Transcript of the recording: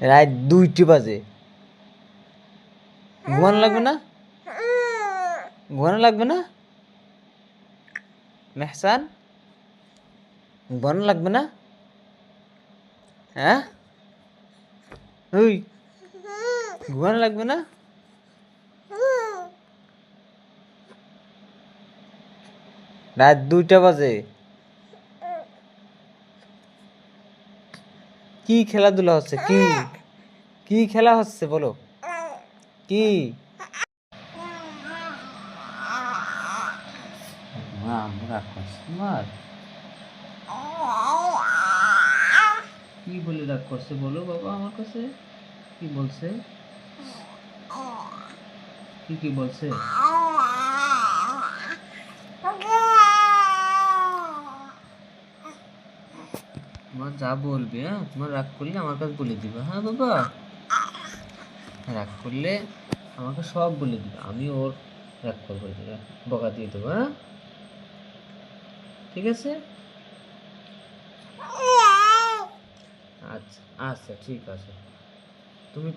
রাত 2টা বাজে। ঘুমানো লাগবে না? ঘুমানো লাগবে না মেহসান? ঘুমানো লাগবে না? হ্যাঁ ওই ঘুমানো লাগবে না? রাত 2টা বাজে। কি খেলাধুলা হচ্ছে? কি কি খেলা হচ্ছে বলো? কি রাগ করছে তোমার? কি বলে রাগ করছে বলো বাবা আমার কাছে? কি বলছে? কি কি বলছে? তোমার যা বলবে, হ্যাঁ তোমার রাগ করলে আমার কাছে বলে দিবা, হ্যাঁ বাবা? রাগ করলে আমাকে সব বলে দিবে, আমি ওর রাগ করবো, বকা দিয়ে দেবো, হ্যাঁ? ঠিক আছে। আচ্ছা আচ্ছা ঠিক আছে। তুমি